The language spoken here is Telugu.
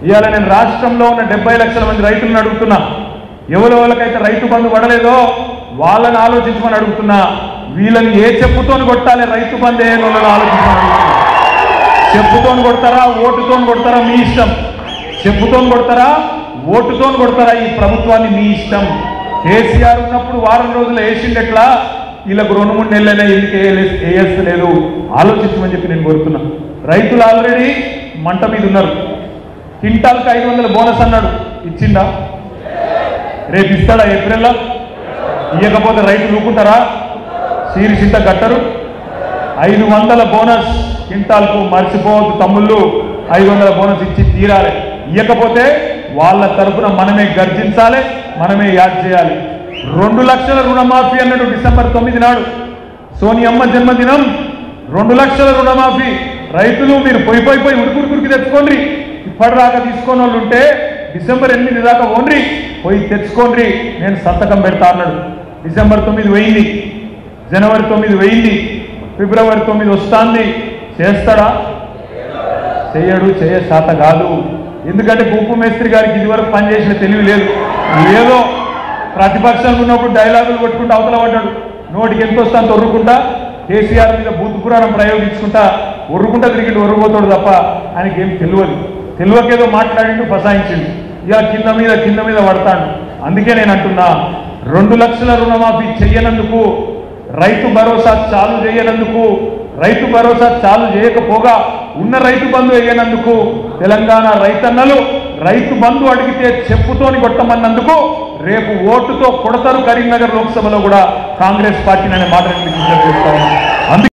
ఇవాళ నేను రాష్ట్రంలో ఉన్న 70 లక్షల మంది రైతులను అడుగుతున్నా, ఎవరెవరికైతే రైతు బంధు పడలేదో వాళ్ళని ఆలోచించమని అడుగుతున్నా. వీళ్ళని ఏ చెప్పుతోని కొట్టాలి రైతు బంధు వాళ్ళని ఆలోచించమని అడుగుతున్నా. చెప్పుతోని కొడతారా, ఓటుతోని కొడతారా మీ ఇష్టం. చెప్పుతోని కొడతారా, ఓటుతోని కొడతారా ఈ ప్రభుత్వాన్ని మీ ఇష్టం. కేసీఆర్ ఉన్నప్పుడు వారం రోజులు వేసిండెట్లా, వీళ్ళకు 2-3 నెలలైనా ఎందుకు వేయలేదు ఆలోచించమని చెప్పి నేను కోరుతున్నా. రైతులు ఆల్రెడీ మంట మీద ఉన్నారు. క్వింటాల్కి 500 బోనస్ అన్నాడు, ఇచ్చిందా? రేపు ఇస్తాడా ఏప్రిల్లో? ఇవ్వకపోతే రైతులు ఊకుంటారా? సీరిసింత కట్టరు. 500 బోనస్ క్వింటాల్కు, మర్చిపోవద్దు తమ్ముళ్ళు, 500 బోనస్ ఇచ్చి తీరాలి. ఇవ్వకపోతే వాళ్ళ తరఫున మనమే గర్జించాలి, మనమే యాడ్ చేయాలి. 2 లక్షల రుణమాఫీ అన్నాడు డిసెంబర్ 9 నాడు, సోనియమ్మ జన్మదినం. 2 లక్షల రుణమాఫీ. రైతులు మీరు పోయి ఉడుకురికి తెచ్చుకోండి. ఇప్పటిదాకా తీసుకొని వాళ్ళు ఉంటే డిసెంబర్ 8 దాకా ఓన్రి పోయి తెచ్చుకోండి, నేను సంతకం పెడతా అన్నాడు. డిసెంబర్ 9 పోయింది, జనవరి 9 పోయింది, ఫిబ్రవరి 9 వస్తుంది. చేస్తాడా? చేయడు, చేయ శాత కాదు. ఎందుకంటే గుంపు మేస్త్రి గారికి ఇదివరకు పనిచేసిన తెలివి లేదు. ఏదో ప్రతిపక్షంలో ఉన్నప్పుడు డైలాగులు కొట్టుకుంటూ అవతల పడ్డాడు. నోటికి ఎంత వస్తా అంత ఒర్రుకుంటా, కేసీఆర్ మీద బూతు పురాణం ప్రయోగించుకుంటా ఒర్రుకుంటా తిరిగి ఒర్రుపోతాడు తప్ప ఆయనకి ఏం తెలియకేదో మాట్లాడిండు, ఫసాయించిండు. ఇక కింద మీద పడతాడు. అందుకే నేను అంటున్నా, 2 లక్షల రుణమాఫీ చెయ్యనందుకు, రైతు భరోసా చాలు చేయనందుకు, రైతు భరోసా చాలు చేయకపోగా ఉన్న రైతు బంధు వేయనందుకు, తెలంగాణ రైతన్నలు రైతు బంధు అడిగితే చెప్పుతోని కొట్టమన్నందుకు రేపు ఓటుతో కొడతారు కరీంనగర్ లోక్సభలో కూడా కాంగ్రెస్ పార్టీని అనే మాట నేను విజ్ఞప్తి చేస్తాను.